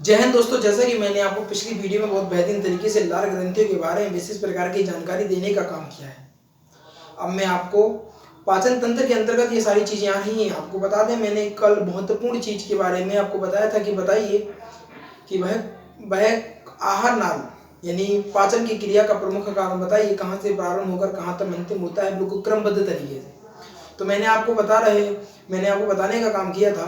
जय हिंद दोस्तों, जैसा कि मैंने आपको पिछली वीडियो में बहुत बेहतरीन तरीके से लार ग्रंथियों के बारे में विशेष प्रकार की जानकारी देने का काम किया है। अब मैं आपको पाचन तंत्र के अंतर्गत ये सारी चीजें आ रही हैं। आपको बता दें, मैंने कल महत्वपूर्ण चीज के बारे में आपको बताया था कि बताइए कि वह आहार नाल यानी पाचन की क्रिया का प्रमुख कारण बताइए, कहाँ से प्रारंभ होकर कहाँ तक अंतिम होता है, बिल्कुल क्रमबद्ध तरीके से। तो मैंने आपको बताने का काम किया था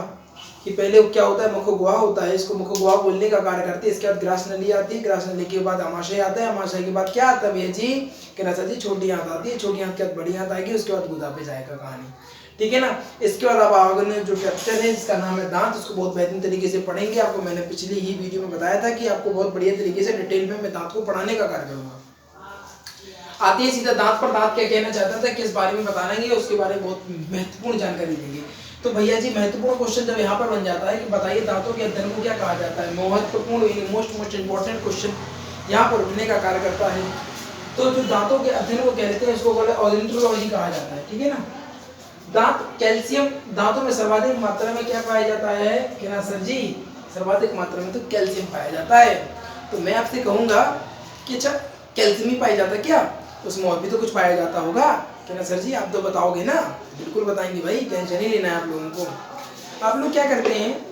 कि पहले क्या होता है, मुख गुहा होता है, इसको मुख गुहा बोलने का कार्य करती है। इसके बाद ग्रास नली आती है, ग्रास नली के बाद आमाशय आता है, आमाशय के बाद क्या आता है भैया जी, कहना जी छोटी आंत आती है, छोटी आंत के बाद बड़ी आंत आएगी, उसके बाद गुदा पे जाएगा कहानी, ठीक है ना। इसके बाद अब आगे जो चैप्टर है जिसका नाम है दांत, उसको बहुत बेहतरीन तरीके से पढ़ेंगे। आपको मैंने पिछली ही वीडियो में बताया था कि आपको बहुत बढ़िया तरीके से डिटेल में मैं दांत को पढ़ाने का कार्य करूंगा। आती है सीधा दांत पर। दांत क्या कहना चाहता था, किस बारे में बताएंगे, उसके बारे में बहुत महत्वपूर्ण जानकारी देंगे। तो भैया जी महत्वपूर्ण क्वेश्चन जब यहाँ पर बन जाता है कि बताइए दांतों के अध्ययन को क्या कहा जाता है, महत्वपूर्ण मोस्ट इंपॉर्टेंट क्वेश्चन यहाँ पर उठने का कार्य करता है। तो जो दांतों के अध्ययन को कहते हैं उसको ओडोंटोलॉजी कहा जाता है, ठीक है ना। दांत कैल्शियम, दांतों में सर्वाधिक मात्रा में क्या पाया जाता है, कहना सर जी सर्वाधिक मात्रा में तो कैल्शियम पाया जाता है। तो मैं आपसे कहूंगा कि अच्छा कैल्शियम ही पाया जाता है क्या, उसमें और भी तो कुछ पाया जाता होगा, कहना सर जी आप तो बताओगे ना। बिल्कुल बताएंगे भाई, टेंशन ही लेना है आप लोगों को। आप लोग क्या करते हैं,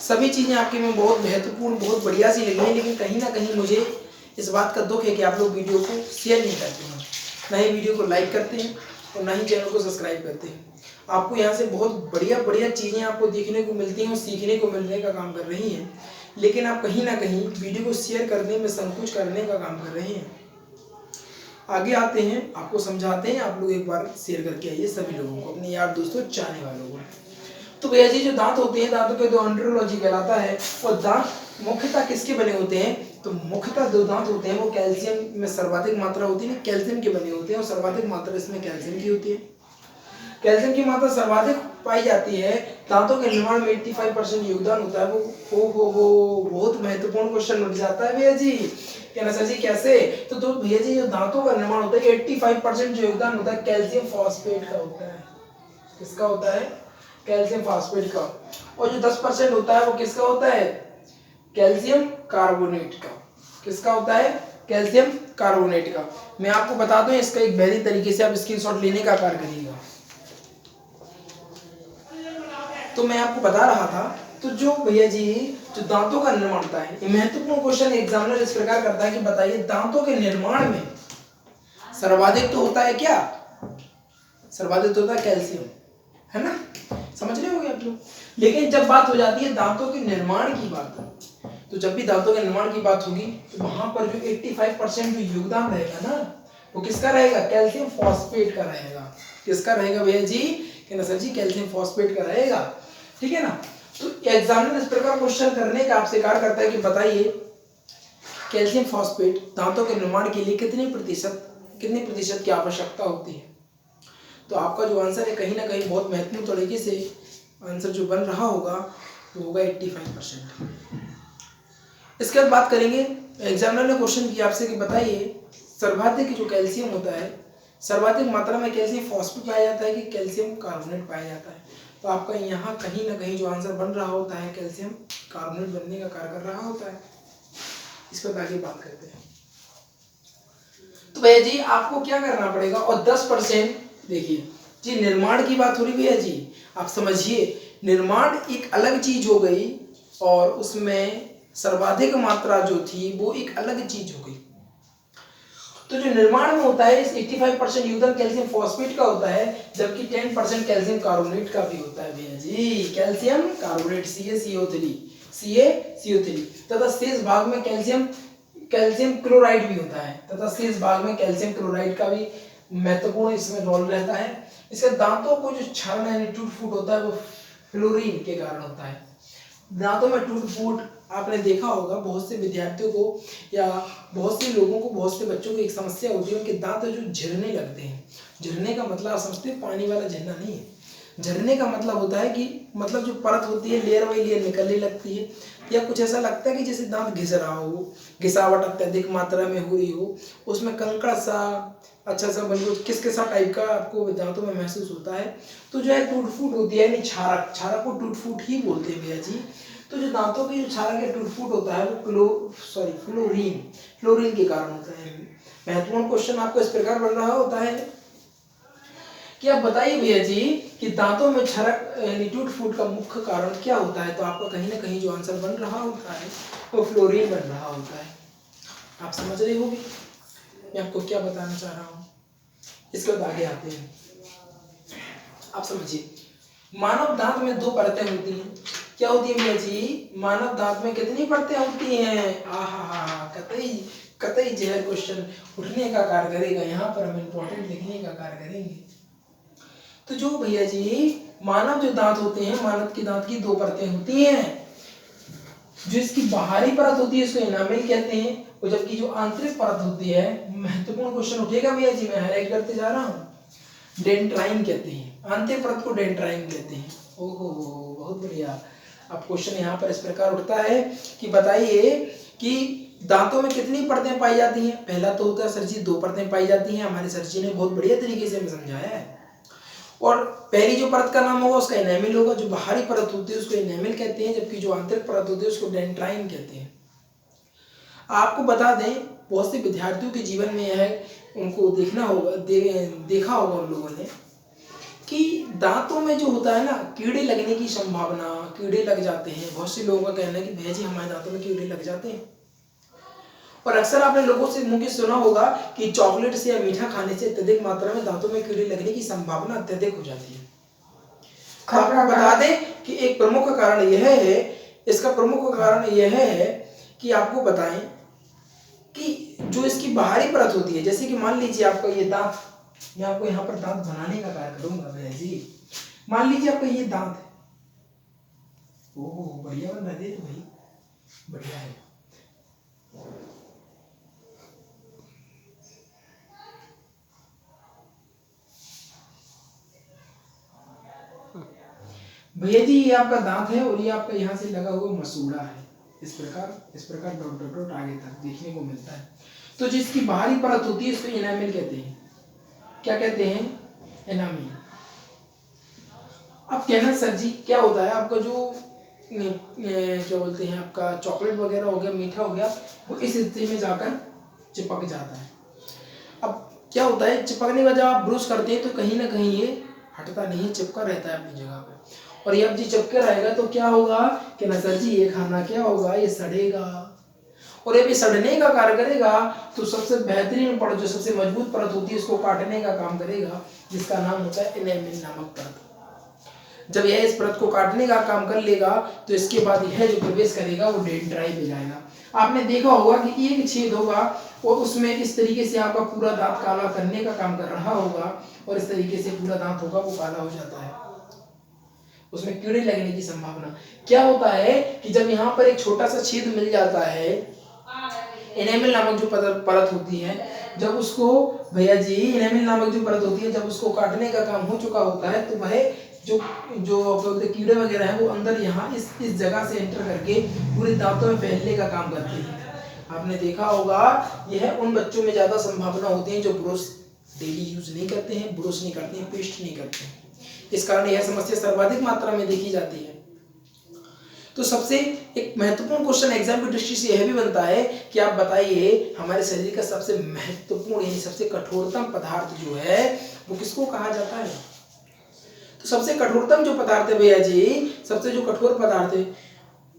सभी चीज़ें आपके में बहुत महत्वपूर्ण बहुत बढ़िया सी लगी हैं, लेकिन कहीं ना कहीं मुझे इस बात का दुख है कि आप लोग वीडियो को शेयर नहीं करते हैं, ना ही वीडियो को लाइक करते हैं और ना ही चैनल को सब्सक्राइब करते हैं। आपको यहाँ से बहुत बढ़िया बढ़िया चीज़ें आपको देखने को मिलती हैं और सीखने को मिलने का काम कर रही हैं, लेकिन आप कहीं ना कहीं वीडियो को शेयर करने में संकोच करने का काम कर रहे हैं। आगे आते हैं, आपको समझाते हैं। आप लोग एक बार शेयर करके आइए सभी लोगों को, अपने यार दोस्तों चाहने वालों को। तो भैया जी जो दांत होते हैं, दांतों के दो एंड्रोलॉजी कहलाता है। और दांत मुख्यतः किसके बने होते हैं, तो मुख्यतः दो दांत होते हैं वो कैल्शियम में सर्वाधिक मात्रा होती है, कैल्शियम के बने होते हैं और सर्वाधिक मात्रा इसमें कैल्शियम की होती है। कैल्शियम की मात्रा सर्वाधिक पाई जाती है। दांतों के निर्माण में 85% योगदान होता है। वो बहुत महत्वपूर्ण क्वेश्चन उठ जाता है भैया जी, कहना सर जी कैसे। तो भैया जी जो दांतों का निर्माण होता है 85% जो योगदान होता है कैल्शियम फॉस्फेट का होता है। किसका होता है, कैल्शियम फॉस्फेट का। और जो 10% होता है वो किसका होता है, कैल्शियम कार्बोनेट का। किसका होता है, कैल्शियम कार्बोनेट का। मैं आपको बता दूं, इसका एक बेहतरीन तरीके से आप स्क्रीनशॉट लेने का कार्य करिएगा। तो मैं आपको बता रहा था, तो जो भैया जी जो दांतों का निर्माण होता है, ये महत्वपूर्ण क्वेश्चन एग्जामिनर इस प्रकार करता है कि बताइए दांतों के निर्माण में सर्वाधिक तो होता है क्या, सर्वाधिक तो होता है कैल्शियम, है ना, समझ रहे होंगे आप लोग। लेकिन जब बात हो जाती है दांतों के निर्माण की बात, तो जब भी दांतों के निर्माण की बात होगी तो वहां पर जो 85% जो योगदान रहेगा ना, वो किसका रहेगा, कैल्शियम फॉस्फेट का रहेगा। किसका रहेगा भैया जी, कहना सर जी कैल्शियम फॉस्फेट का रहेगा, ठीक है ना। तो एग्जामिनर इस प्रकार क्वेश्चन करने का आपसे कार्य करता है कि बताइए कैल्शियम फॉस्फेट दांतों के निर्माण के लिए कितने प्रतिशत की आवश्यकता होती है। तो आपका जो आंसर है कहीं ना कहीं बहुत महत्वपूर्ण तरीके से आंसर जो बन रहा होगा वो होगा 85%। इसके बाद बात करेंगे, एग्जामिनर ने क्वेश्चन किया आपसे कि बताइए सर्वाधिक जो कैल्शियम होता है, सर्वाधिक मात्रा में कैल्शियम फॉस्फेट पाया जाता है कि कैल्शियम कार्बोनेट पाया जाता है। तो आपका यहाँ कहीं ना कहीं जो आंसर बन रहा होता है कैल्शियम कार्बोनेट बनने का कार्य कर रहा होता है। इस पर आगे बात करते हैं। तो भैया जी आपको क्या करना पड़ेगा, और 10% देखिए जी निर्माण की बात हो रही भैया जी, आप समझिए निर्माण एक अलग चीज हो गई और उसमें सर्वाधिक मात्रा जो थी वो एक अलग चीज हो गई। तो जो निर्माण में होता है इस 85% योगदान कैल्शियम फॉस्फेट का होता है, जबकि 10% कैल्शियम कार्बोनेट का भी होता है भैया जी, कैल्शियम कार्बोनेट CaCO3 तथा शेष भाग में कैल्शियम क्लोराइड भी होता है, तथा शेष भाग में कैल्शियम क्लोराइड का भी महत्वपूर्ण इसमें रोल रहता है। इसके दांतों को जो क्षरण यानी टूट फूट होता है वो फ्लोरीन के कारण होता है। दांतों में टूट फूट आपने देखा होगा, बहुत से विद्यार्थियों को या बहुत से लोगों को, बहुत से बच्चों को एक समस्या होती है, उनके दांत जो झरने लगते हैं। झरने का मतलब आप समझते हैं पानी वाला झरना नहीं है। झरने का मतलब होता है कि मतलब जो परत होती है लेयर बाई लेयर निकलने लगती है, या कुछ ऐसा लगता है कि जैसे दांत घिस रहा हो, घिसावट अत्यधिक मात्रा में हो रही हो, उसमें कंकड़ सा अच्छा सा बिल्कुल किसकिसा टाइप का आपको दांतों में महसूस होता है। तो जो है टूट फूट होती है, यानी छारक को टूट फूट ही बोलते हैं भैया जी। तो जो दांतों की जो क्षारक या टूट फूट होता है वो फ्लोरीन के कारण होता है। महत्वपूर्ण क्वेश्चन आपको इस प्रकार बन रहा होता है कि आप बताइए भैया जी कि दांतों में क्षारक यानी टूट फूट का मुख्य कारण क्या होता है। तो आपका कहीं ना कहीं जो आंसर बन रहा होता है वो फ्लोरीन बन रहा होता है। आप समझ रहे होंगे मैं आपको क्या बताना चाह रहा हूँ। इसके बाद आगे आते हैं, आप समझिए। मानव दांत में 2 परतें होती हैं। क्या होती है भैया जी? मानव दांत में कितनी परतें होती हैं? आहा, कतई जहर क्वेश्चन उठने का कार्य करेगा। यहाँ पर हम इंपॉर्टेंट लिखने का कार्य करेंगे। तो जो भैया जी मानव जो दांत होते हैं, मानव के दांत की 2 परतें होती हैं। जो इसकी बाहरी परत होती है इसको एनामेल कहते हैं, और जबकि जो आंतरिक परत होती है, महत्वपूर्ण क्वेश्चन उठेगा भैया जी, मैं हाईलाइट करते जा रहा हूँ, डेंड्राइन कहते हैं। आंतरिक परत को डेंड्राइन कहते हैं। ओहो, बहुत बढ़िया। अब क्वेश्चन यहाँ पर इस प्रकार उठता है कि बताइए कि दांतों में कितनी परतें पाई जाती हैं। पहला तो होता है सर जी 2 परतें पाई जाती हैं। हमारे सर जी ने बहुत बढ़िया तरीके से हमें समझाया है। और पहली जो परत का नाम होगा उसका एनामिल होगा। जो बाहरी परत होती है उसको एनामिल कहते हैं, जबकि जो आंतरिक परत होती है उसको डेंड्राइन कहते हैं। आपको बता दें, बहुत से विद्यार्थियों के जीवन में यह उनको देखना होगा, देखा होगा उन लोगों ने कि दांतों में जो होता है ना, कीड़े लगने की संभावना, कीड़े लग जाते हैं। बहुत से लोगों का कहना है कि भैया जी हमारे दांतों में कीड़े लग जाते हैं। और अक्सर आपने लोगों से मुंह की सुना होगा कि चॉकलेट से या मीठा खाने से अत्यधिक मात्रा में दांतों में कीड़े लगने की संभावना अत्यधिक हो जाती है। आपको बता दें कि एक प्रमुख कारण यह है, इसका प्रमुख कारण यह है कि आपको बताएं कि जो इसकी बाहरी परत होती है, जैसे कि मान लीजिए आपका ये दांत, मैं आपको यहाँ पर दांत बनाने का कार्य करूंगा भैया जी। मान लीजिए आपका ये दांत है। ओह, बढ़िया बन रहा है भाई, बढ़िया है। भैया जी ये आपका दांत है और ये आपका यहाँ से लगा हुआ मसूड़ा है। इस प्रकार डॉट डॉट डॉट आगे तक देखने को मिलता है। तो जिसकी बाहरी परत होती है इसको एनामिल कहते हैं। क्या कहते हैं? एनामिल। अब कहना सर जी क्या होता है, आपका जो क्या बोलते हैं, आपका चॉकलेट वगैरह हो गया, मीठा हो गया, वो इस हिस्से में जाकर चिपक जाता है। अब क्या होता है, चिपकने का जब आप ब्रश करते हैं तो कहीं ना कहीं ये हटता नहीं है, चिपका रहता है अपनी जगह पे। और ये अब जी चिपके रहेगा तो क्या होगा कि ना सर जी ये खाना क्या होगा, ये सड़ेगा। और ये भी सड़ने का कार्य करेगा तो सबसे बेहतरीन परत, जो सबसे मजबूत परत होती है, इसको काटने का काम करेगा, जिसका नाम होता है एनामिल नामक परत। जब यह इस परत को काटने का काम कर लेगा तो इसके बाद यह जो प्रवेश करेगा वो डेंड्राइन पे जाएगा। आपने देखा होगा कि एक छेद होगा और उसमें इस तरीके से आपका पूरा दांत काला करने का काम कर रहा होगा, और इस तरीके से पूरा दांत होगा वो काला हो जाता है, उसमें कीड़े लगने की संभावना। क्या होता है कि जब यहाँ पर एक छोटा सा छेद मिल जाता है, एनामिल नामक जो परत होती है, जब उसको भैया जी एनामिल नामक जो परत होती है, जब उसको काटने का काम हो चुका होता है तो वह जो कीड़े वगैरह हैं वो अंदर यहाँ इस जगह से एंटर करके पूरे दांतों में फैलने का काम करते हैं। आपने देखा होगा यह उन बच्चों में ज्यादा संभावना होती है जो ब्रश डेली यूज नहीं करते हैं, ब्रश नहीं करते हैं, पेस्ट नहीं करते हैं। इस कारण यह समस्या सर्वाधिक मात्रा में देखी जाती है। तो सबसे एक महत्वपूर्ण क्वेश्चन एग्जाम की दृष्टि से यह भी बनता है कि आप बताइए हमारे शरीर का सबसे महत्वपूर्ण यानी सबसे कठोरतम पदार्थ जो है वो किसको कहा जाता है। तो सबसे कठोरतम जो पदार्थ है भैया जी, सबसे जो कठोर पदार्थ है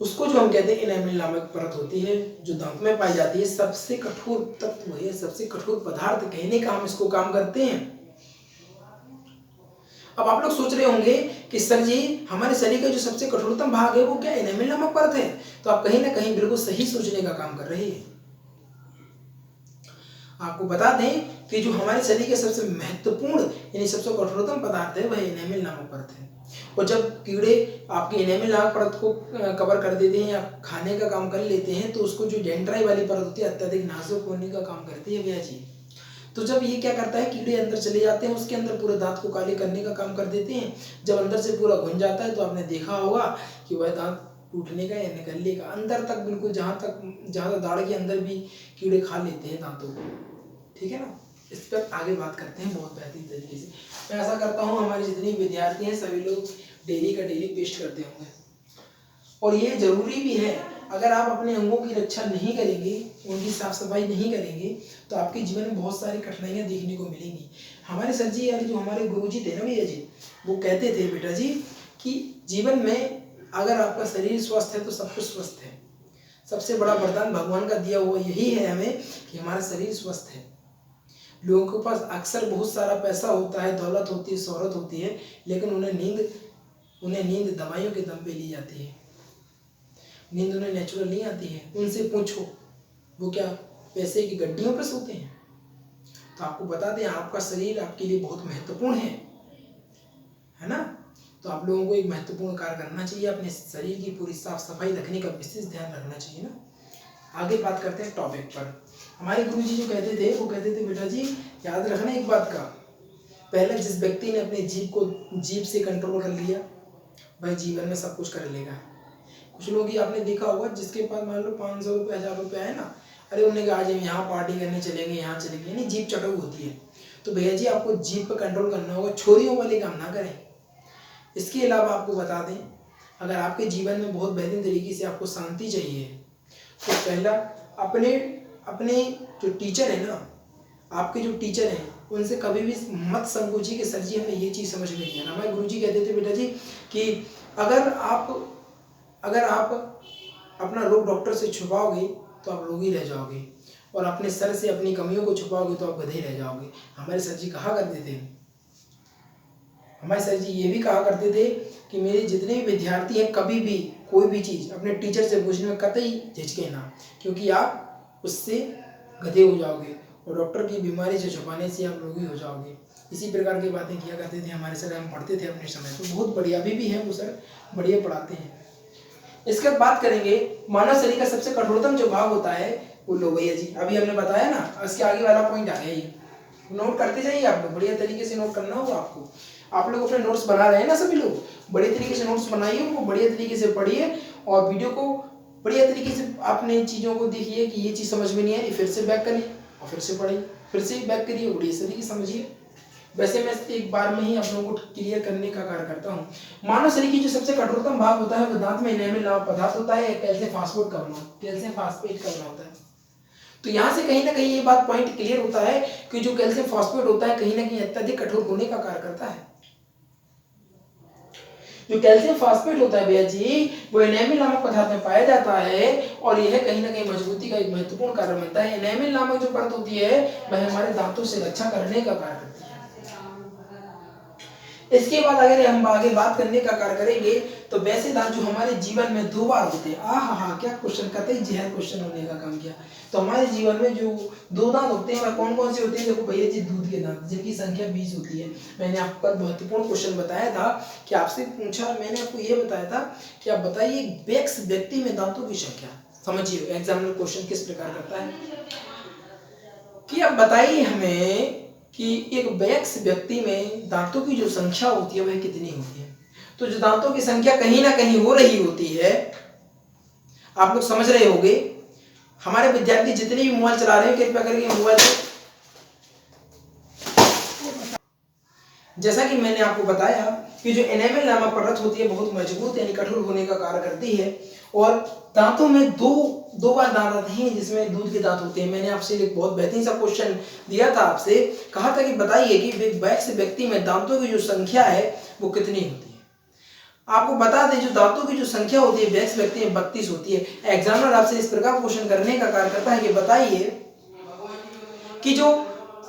उसको जो हम कहते हैं एनामिल नामक परत होती है, जो दांत में पाई जाती है। सबसे कठोर तत्व है, सबसे कठोर पदार्थ कहने का हम इसको काम करते हैं। अब आप लोग सोच रहे होंगे कि सर जी हमारे शरीर का जो सबसे कठोरतम भाग है वो क्या एनामिल नामक परत है। तो आप कहीं ना कहीं बिल्कुल सही सोचने का काम कर रहे हैं। आपको बता दें कि जो हमारे शरीर के सबसे महत्वपूर्ण यानी सबसे कठोरतम पदार्थ है वह एनामिल नामक परत है। और जब कीड़े आपकी एनामिल नामक परत को कवर कर देते हैं या खाने का काम कर लेते हैं तो उसको जो डेंड्राइन वाली परत होती है अत्यधिक नाजुक होने का काम करती है भैया जी। तो जब ये क्या करता है, कीड़े अंदर चले जाते हैं, उसके अंदर पूरे दांत को काले करने का काम कर देते हैं। जब अंदर से पूरा घुन जाता है तो आपने देखा होगा कि वह दांत टूटने का या निकलने का अंदर तक बिल्कुल जहाँ दाढ़ के अंदर भी कीड़े खा लेते हैं दांतों को। ठीक है ना, इस पर आगे बात करते हैं बहुत बेहतरीन तरीके से। मैं ऐसा करता हूँ हमारे जितने विद्यार्थी हैं सभी लोग डेली का डेली पेस्ट करते होंगे। और ये जरूरी भी है। अगर आप अपने अंगों की रक्षा नहीं करेंगे, उनकी साफ सफाई नहीं करेंगे, तो आपके जीवन में बहुत सारी कठिनाइयां देखने को मिलेंगी। हमारे सर जी यार, जो हमारे गुरुजी थे ना भैया जी, वो कहते थे बेटा जी कि जीवन में अगर आपका शरीर स्वस्थ है तो सब कुछ स्वस्थ है। सबसे बड़ा वरदान भगवान का दिया हुआ यही है हमें कि हमारा शरीर स्वस्थ है। लोगों के पास अक्सर बहुत सारा पैसा होता है, दौलत होती है, शोहरत होती है, लेकिन उन्हें नींद दवाइयों के दम पे ली जाती है। नींद उन्हें नेचुरल नहीं आती है। उनसे पूछो, वो क्या पैसे की गड्डियों पर सोते हैं? तो आपको बता दें, आपका शरीर आपके लिए बहुत महत्वपूर्ण है ना। तो आप लोगों को एक महत्वपूर्ण कार्य करना चाहिए, अपने शरीर की पूरी साफ सफाई रखने का विशेष ध्यान रखना चाहिए ना। आगे बात करते हैं टॉपिक पर। हमारे गुरुजी जो कहते थे, वो कहते थे बेटा जी याद रखना एक बात का, पहले जिस व्यक्ति ने अपने जीभ से कंट्रोल कर लिया, वह जीवन में सब कुछ कर लेगा। कुछ लोग ही आपने देखा होगा जिसके पास मान लो 500 रुपये 1000 रुपये है ना, अरे उन्होंने कहा आज हम यहाँ पार्टी करने चलेंगे, यहाँ चलेंगे, यानी जीभ चटक होती है। तो भैया जी आपको जीभ पर कंट्रोल करना होगा, छोरियों वाले काम ना करें। इसके अलावा आपको बता दें, अगर आपके जीवन में बहुत बेहतरीन तरीके से आपको शांति चाहिए, तो पहला अपने जो टीचर है ना, आपके जो टीचर हैं, उनसे कभी भी मत संकोचिए कि सर जी हमें ये चीज़ समझ में नहीं आना। हमारे गुरुजी कहते थे बेटा जी कि अगर आप अपना रोग डॉक्टर से छुपाओगे तो आप रोगी रह जाओगे, और अपने सर से अपनी कमियों को छुपाओगे तो आप गधे रह जाओगे। हमारे सर जी कहा करते थे, हमारे सर जी ये भी कहा करते थे कि मेरे जितने भी विद्यार्थी हैं, कभी भी कोई भी चीज़ अपने टीचर से पूछने में कतई झिझके ना, क्योंकि आप उससे गधे हो जाओगे और डॉक्टर की बीमारी से छुपाने से आप रोगी हो जाओगे। इसी प्रकार की बातें किया करते थे हमारे सर। हम पढ़ते थे अपने समय, तो बहुत बढ़िया अभी भी हैं वो सर, बढ़िया पढ़ाते हैं। इसके बाद बात करेंगे मानव शरीर का सबसे कठोरतम जो भाग होता है वो लो भैया जी, अभी हमने बताया ना, इसके आगे वाला पॉइंट आ गया। ये नोट करते जाइए आप लोग, बढ़िया तरीके से नोट करना होगा आपको। आप लोग अपने नोट्स बना रहे हैं ना, सभी लोग बढ़िया तरीके से नोट्स बनाइए, उनको बढ़िया तरीके से पढ़िए, और वीडियो को बढ़िया तरीके से आपने चीज़ों को देखिए कि ये चीज़ समझ में नहीं आई, फिर से बैक करिए और फिर से पढ़िए, फिर से बैक करिए, बढ़िया तरीके से समझिए। वैसे मैं एक बार में ही आप लोगों को क्लियर करने का कार्य करता हूँ। मानव शरीर की जो सबसे कठोरतम भाग होता है वो दांत में इनेमल नामक पदार्थ होता है, कैल्शियम फास्फेट का बना होता है। तो यहाँ से कहीं ना कहीं ये बात पॉइंट क्लियर होता है कि जो कैल्शियम फास्फेट होता है कहीं ना कहीं अत्यधिक कठोर होने का कार्य करता है। जो कैल्शियम फास्फेट होता है भैया जी, वो एनेमिल नामक पदार्थ में पाया जाता है, और यह कहीं ना कहीं मजबूती का एक महत्वपूर्ण कारण बनता है। एनेमिल नामक जो परत होती है वह हमारे दांतों से रक्षा करने का कार्य करती है। इसके बाद अगर हम आगे बात करने का कार्य करेंगे तो वैसे दांत जो हमारे जीवन में 2 बार होते हैं। हाँ, क्या क्वेश्चन, कतई जहर क्वेश्चन होने का काम किया। तो हमारे जीवन में जो 2 दांत होते हैं वह कौन कौन से होते हैं? देखो भैया जी, दूध के दांत, जिनकी संख्या 20 होती है। मैंने आपको महत्वपूर्ण क्वेश्चन बताया था कि आपसे पूछा, मैंने आपको ये बताया था कि आप बताइए वयस्क व्यक्ति में दांतों की संख्या। समझिए एग्जामिनर क्वेश्चन किस प्रकार करता है कि आप बताइए हमें कि एक वयस्क व्यक्ति में दांतों की जो संख्या होती है वह कितनी होती है। तो जो दांतों की संख्या कहीं ना कहीं हो रही होती है, आप लोग समझ रहे होंगे। हमारे विद्यार्थी जितने भी मोबाइल चला रहे हैं, कृपया करके मोबाइल, जैसा कि मैंने आपको बताया कि जो एनेमल नामक परत होती है बहुत मजबूत यानी कठोर होने का कार्य करती है, और दांतों में दो बार दांत आते हैं जिसमें दूध के दांत होते हैं। मैंने आपसे एक बहुत बेहतरीन सा क्वेश्चन दिया था, आपसे कहा था कि बताइए कि वयस्क व्यक्ति में दांतों की जो संख्या है वो कितनी होती है। आपको बता दें जो दांतों की जो संख्या होती है वयस्क व्यक्ति में 32 होती है। एग्जामिनर आपसे इस प्रकार क्वेश्चन करने का कार्य करता है कि बताइए कि जो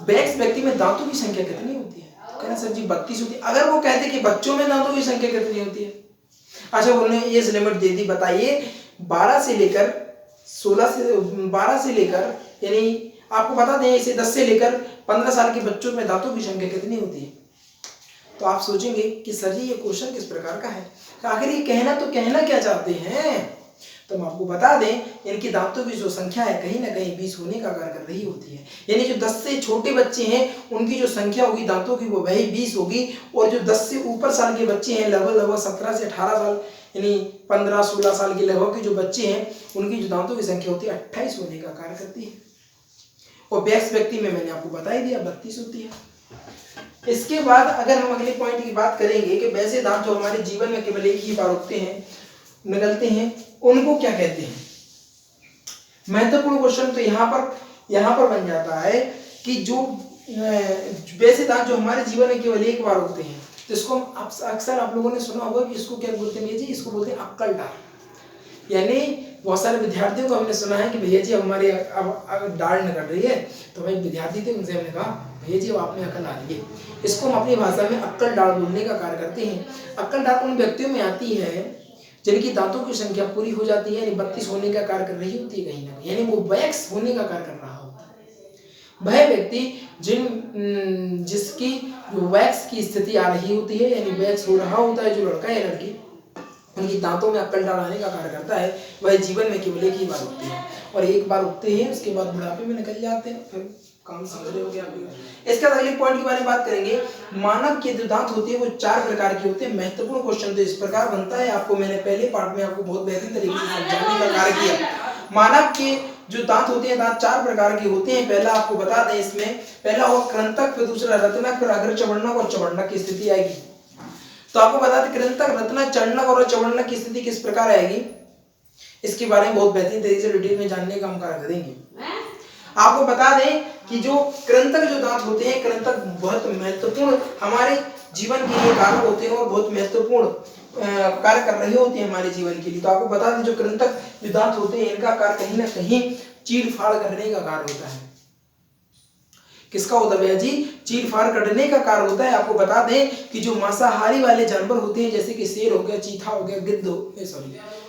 वयस्क व्यक्ति में दांतों की संख्या कितनी होती है। कहना सर जी 32 होती है। अगर वो कहते कि बच्चों में दांतों की संख्या कितनी होती है, अच्छा उन्होंने एज लिमिट दे दी, बताइए 12 से लेकर 16 से 12 से लेकर यानी आपको बता दें इसे 10 से लेकर 15 साल के बच्चों में दांतों की संख्या कितनी होती है। तो आप सोचेंगे कि सर जी ये क्वेश्चन किस प्रकार का है, आखिर ये कहना क्या चाहते हैं। तो हम आपको बता दें इनकी दांतों की जो संख्या है कहीं ना कहीं 20 होने का कार्य कर रही होती है। यानी जो 10 से छोटे बच्चे हैं उनकी जो संख्या होगी दांतों की वो वही 20 होगी, और जो 10 से ऊपर साल के बच्चे हैं लगभग 17 से 18 साल यानी 15-16 साल के लगभग के जो बच्चे हैं उनकी जो दांतों की संख्या होती है 28 होने का कार्य करती है। और वयस्क व्यक्ति में मैंने आपको बता ही दिया 32 होती है। इसके बाद अगर हम अगले पॉइंट की बात करेंगे कि वैसे दांत जो हमारे जीवन में केवल एक ही बार उगते हैं निकलते हैं उनको क्या कहते हैं। महत्वपूर्ण क्वेश्चन तो यहाँ पर बन जाता है कि जो वैसे दांत जो हमारे जीवन में केवल एक बार होते हैं, तो इसको अक्सर आप लोगों ने सुना होगा कि इसको क्या बोलते हैं भैया जी, इसको बोलते हैं अक्कल दाढ़। यानी बहुत सारे विद्यार्थियों को हमने सुना है कि भैया जी अब हमारी अब दाढ़ निकल रही है, तो भाई विद्यार्थी थे उनसे हमने कहा भैया जी अब आप में अक्ल आ रही है। इसको हम अपनी भाषा में अक्कल दाढ़ बोलने का कार्य करते हैं। अक्कल दाढ़ उन व्यक्तियों में आती है जिनकी दांतों की संख्या पूरी हो जाती है, यानी 32 होने का कार्य कर रही होती है कहीं ना कहीं, यानी वो वैक्स होने का कार्य कर रहा होता है। वह व्यक्ति जिसकी जो वैक्स की स्थिति आ रही होती है, यानी वैक्स हो रहा होता है, जो लड़का या लड़की उनकी दांतों में अक्कल दाढ़ आने का कार्य करता है, वह जीवन में केवल एक ही बार उगते हैं और एक बार उगते हैं, उसके बाद बुढ़ापे में निकल जाते हैं। फिर काम समझ रहे हो क्या आप? इसके बाद अगले पॉइंट के बारे में बात करेंगे। मानव के जो दांत होते हैं वो 4 प्रकार के होते हैं। महत्वपूर्ण क्वेश्चन तो इस प्रकार बनता है, आपको मैंने पहले पार्ट में आपको बहुत बेहतरीन तरीके से समझाने का कार्य किया। मानव के जो दांत होते हैं, दांत 4 प्रकार के होते हैं। पहला आपको बता दें, इसमें पहला होगा कृंतक, फिर दूसरा रत्नक, फिर अग्र चवर्णक और चवर्णक की स्थिति आएगी। तो आपको बता दें कृंतक, रत्नक, चवर्णक और चवर्णक की स्थिति किस प्रकार आएगी, इसके बारे में बहुत बेहतरीन तरीके से डिटेल में जानने का हम कार्य करेंगे। आपको बता दें कि जो कृंतक जो दांत होते हैं, कृंतक बहुत महत्वपूर्ण हमारे जीवन के लिए कारक होते हैं और बहुत महत्वपूर्ण कार्य कर रहे होते हैं हमारे जीवन के लिए। तो आपको बता दें जो कृंतक जो दांत होते हैं, इनका कार्य कहीं ना कहीं चीर फाड़ करने का कार्य होता है। किसका होता है भैया जी? चीर फाड़ करने का कार्य होता है। आपको बता दें कि जो मांसाहारी वाले जानवर होते हैं, जैसे कि शेर हो गया, चीता हो गया,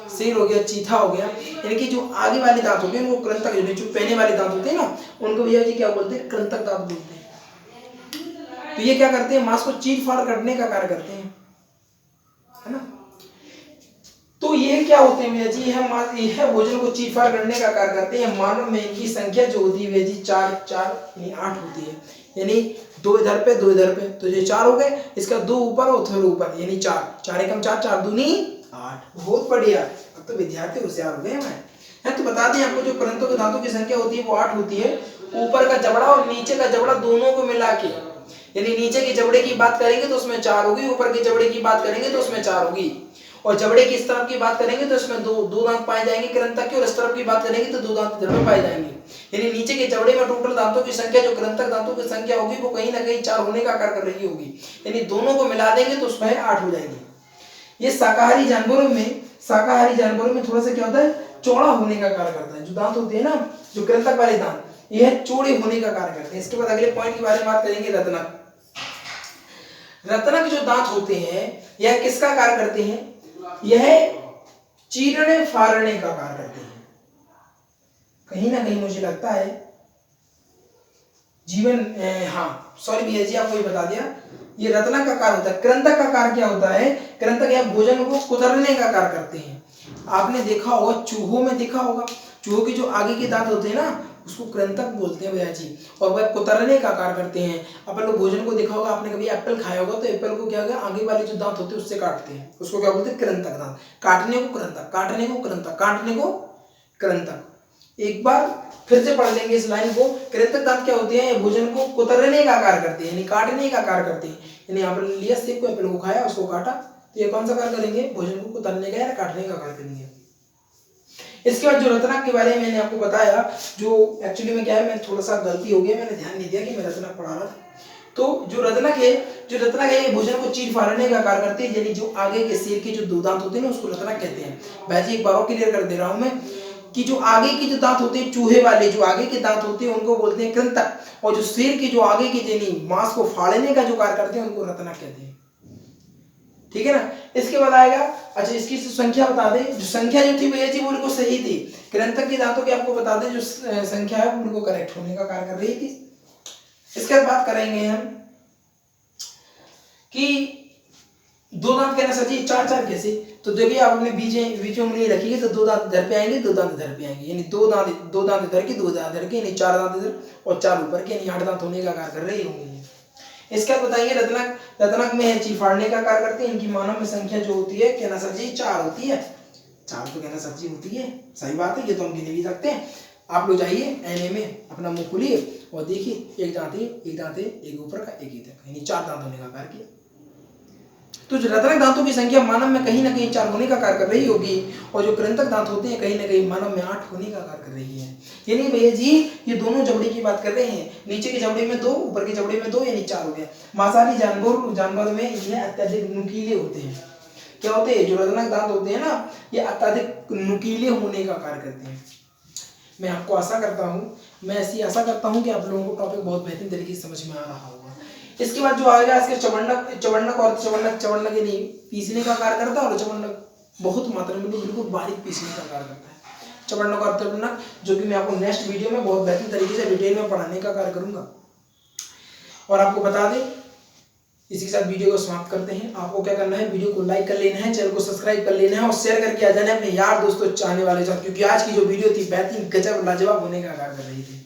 शेर हो गया, चीता हो गया, इनके जो आगे वाले दांत होते हैं उनको कृंतक, जो पहने वाले दांत होते हैं ना, उनको भैया जी क्या बोलते हैं? कृंतक दांत बोलते हैं। तो ये क्या करते हैं? मांस को चीर फाड़ करने का कार्य करते हैं, है ना। तो ये क्या होते हैं भैया जी? यह भोजन को चीर फाड़ करने का कार्य करते हैं। मानव में इनकी संख्या जो होती है भैया जी 4 यानी 8 होती है, यानी 2 इधर पे 2 इधर पे, तो ये 4 हो गए। इसका 2 ऊपर और थोड़ा ऊपर, यानी 4 एकम 4, 4 दूनी 8। बहुत बढ़िया, अब तो विद्यार्थी होशियार हो गए हैं। तो बता दें आपको जो कृंतकों के दांतों की संख्या होती है वो 8 होती है। ऊपर का जबड़ा और नीचे का जबड़ा दोनों को मिला के, यानी नीचे के जबड़े की बात करेंगे तो उसमें 4 होगी, ऊपर के जबड़े की बात करेंगे तो उसमें 4 होगी, और जबड़े की इस तरफ की बात करेंगे तो इसमें दो दांत पाए जाएंगे कृंतक के, और इस तरफ की बात करेंगे तो 2 दांत इधर में पाए जाएंगे। यानी नीचे के जबड़े में टोटल दांतों की संख्या जो कृंतक दांतों की संख्या होगी वो कहीं ना कहीं 4 होने का कार्य कर रही होगी, यानी दोनों को मिला देंगे तो उसमें 8 हो जाएंगे। ये शाकाहारी जानवरों में थोड़ा सा क्या होता है? चौड़ा होने का कार्य करता है। जो दांत होते हैं ना, जो कृंतक वाले दांत, यह चौड़े होने का कार्य करते हैं। इसके बाद अगले पॉइंट के बारे में बात करेंगे, रत्नक। रत्नक जो दांत होते हैं यह किसका कार्य करते हैं? यह चीरने फाड़ने का कार्य करते हैं। कहीं ना कहीं मुझे लगता है सॉरी भैया जी, आपको ये बता दिया, ये रत्नक का कार्य होता है। कृंतक का कार्य क्या होता है? कृंतक यह भोजन को कुतरने का कार्य करते हैं। आपने देखा होगा, चूहों में देखा होगा, चूहों के जो आगे के दांत होते हैं ना, उसको कृंतक बोलते हैं भैया जी, और वह कुतरने का कार्य करते हैं। अपन लोग भोजन को देखा होगा, आपने कभी एप्पल खाया होगा तो एप्पल को क्या होगा, आगे वाले जो दांत होते हैं उससे काटते हैं, उसको क्या बोलते हैं? कृंतक दांत। काटने को कृंतक, काटने को कृंतक, काटने को कृंतक। एक बार फिर से पढ़ लेंगे इस लाइन को। कृंतक दांत क्या होते हैं? भोजन को कुतरने का कार्य करते हैं, यानी काटने का कार्य करते हैं। यानी आपने लिया सेब को, एप्पल को खाया, उसको काटा, तो ये कौन सा कार्य करेंगे? भोजन को कुतरने का या काटने का कार्य करेंगे। इसके बाद जो रत्नक के बारे में मैंने आपको बताया, जो एक्चुअली में क्या है, मैं थोड़ा सा गलती हो गया, मैंने ध्यान नहीं दिया कि मैं रत्नक पढ़ा रहा था। तो जो रत्नक है ये भोजन को चीर फाड़ने का कार्य करते हैं, यानी जो आगे के शेर के जो 2 दांत होते हैं ना, उसको रत्नक कहते हैं। भाई एक बार और क्लियर कर दे रहा हूं मैं कि जो आगे के जो दांत होते हैं, चूहे वाले जो आगे के दांत होते हैं उनको बोलते हैं कृंतक, और जो शेर के जो आगे के यानी मांस को फाड़ने का जो कार्य करते हैं उनको रत्नक कहते हैं। ठीक है ना। इसके बाद आएगा, अच्छा इसकी संख्या बता दें। जो संख्या जो थी भैया जी वो बिल्कुल सही थी। कृंतक के दांतों की आपको बता दें जो संख्या है वो बिल्कुल करेक्ट होने का कार्य कर रही थी। इसके बाद बात करेंगे हम कि 2 दांत कहना सर जी 4 कैसे? तो देखिए आप अपने बीच में उंगली रखिए तो 2 दांत इधर पे आएंगे, 2 दांत इधर पे आएंगे, यानी 2 दांत इधर के, 2 दांत इधर के, यानी 4 दांत इधर और 4 ऊपर के, यानी 8 दांत होने का कार्य कर रही होंगी। इसके बाद बताइए रत्नक में चीर फाड़ने का कार्य करते हैं। इनकी मानव में संख्या जो होती है कहना सर जी 4 होती है। 4 तो कहना सर जी होती है, सही बात है, ये तो हम गिने भी सकते हैं। आप लोग जाइए आईने में अपना मुंह खोलिए और देखिए, एक दांत है, एक ऊपर का, एक इधर, यानी 4 दांत होने का कार्य किया। तो जो रत्नक दांतों की संख्या मानव में कहीं ना कहीं 4 होने का कार्य कर रही होगी, और जो कृंतक दांत होते हैं कहीं ना कहीं मानव में 8 होने का कार्य कर रही है। यानी भैया जी ये दोनों जबड़े की बात कर रहे हैं, नीचे के जबड़े में 2, ऊपर के जबड़े में 2, यानी 4 हो गया। मांसाहारी जानवर में ये अत्यधिक नुकीले होते हैं। क्या होते हैं? जो रत्नक दांत होते हैं ना, ये अत्यधिक नुकीले होने का कार्य करते हैं। मैं आपको आशा करता हूँ, मैं ऐसी आशा करता हूँ कि आप लोगों को टॉपिक बहुत बेहतरीन तरीके से समझ में आ रहा होगा। इसके बाद जो आएगा इसके चवंडक और चवंडक यानी पीसने का कार्य करता है, और चवंडक बहुत मात्रा में बिल्कुल बारीक पीसने का कार्य करता है। चवंडक और चवंडक जो कि मैं आपको नेक्स्ट वीडियो में बहुत बेहतरीन तरीके से डिटेल में पढ़ाने का कार्य करूंगा। और आपको बता दें, इसी के साथ वीडियो को समाप्त करते हैं। आपको क्या करना है, वीडियो को लाइक कर लेना है, चैनल को सब्सक्राइब कर लेना है और शेयर करके आ जाना है अपने यार दोस्तों चाहने वाले साथ, क्योंकि आज की जो वीडियो थी बेहतरीन गजब लाजवाब होने का कार्य कर रही थी।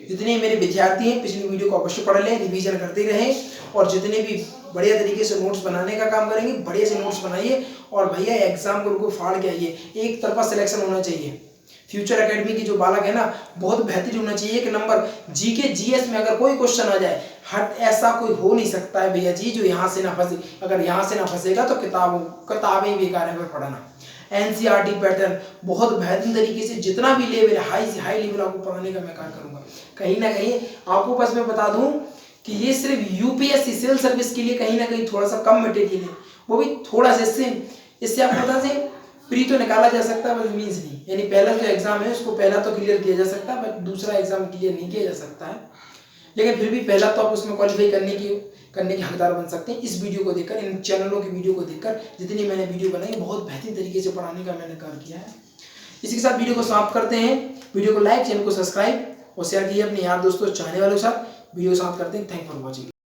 जितने मेरे विद्यार्थी हैं पिछली वीडियो को अवश्य पढ़ लें, रिवीजन करते रहें, और जितने भी बढ़िया तरीके से नोट्स बनाने का काम करेंगे बढ़िया से नोट्स बनाइए, और भैया एग्जाम को उनको फाड़ के आइए। एक तरफा सिलेक्शन होना चाहिए। फ्यूचर एकेडमी की जो बालक है ना, बहुत बेहतरीन होना चाहिए। 1 नंबर जीके जीएस में अगर कोई क्वेश्चन आ जाए, हट ऐसा कोई हो नहीं सकता है भैया जी जो यहाँ से ना फंसे। अगर यहाँ से ना फंसेगा तो किताबें बेकार है पढ़ना। एनसीईआरटी पैटर्न बहुत बेहतरीन तरीके से जितना भी लेवल हाई से हाई लेवल आपको पढ़ाने का मैं कार्य करूंगा। कहीं ना कहीं आपको बस मैं बता दूं कि ये सिर्फ यूपीएससी सिविल सर्विस के लिए कहीं ना कहीं थोड़ा सा कम मटेरियल है, वो भी थोड़ा सा। इससे आपको बता दें प्री तो निकाला जा सकता है, बट मीन्स नहीं। यानी पहला जो एग्जाम है उसको पहला तो क्लियर किया जा सकता है, बट दूसरा एग्जाम क्लियर नहीं किया जा सकता है। लेकिन फिर भी पहला तो आप उसमें क्वालिफाई करने के हकदार बन सकते हैं। इस वीडियो को देखकर, इन चैनलों की वीडियो को देखकर जितनी मैंने वीडियो बनाई बहुत बेहतरीन तरीके से पढ़ाने का मैंने कार्य किया है। इसी के साथ वीडियो को समाप्त करते हैं। वीडियो को लाइक, चैनल को सब्सक्राइब और शेयर कीजिए अपने यार दोस्तों चाहने वालों के साथ। वीडियो समाप्त करते हैं। Thank for watching.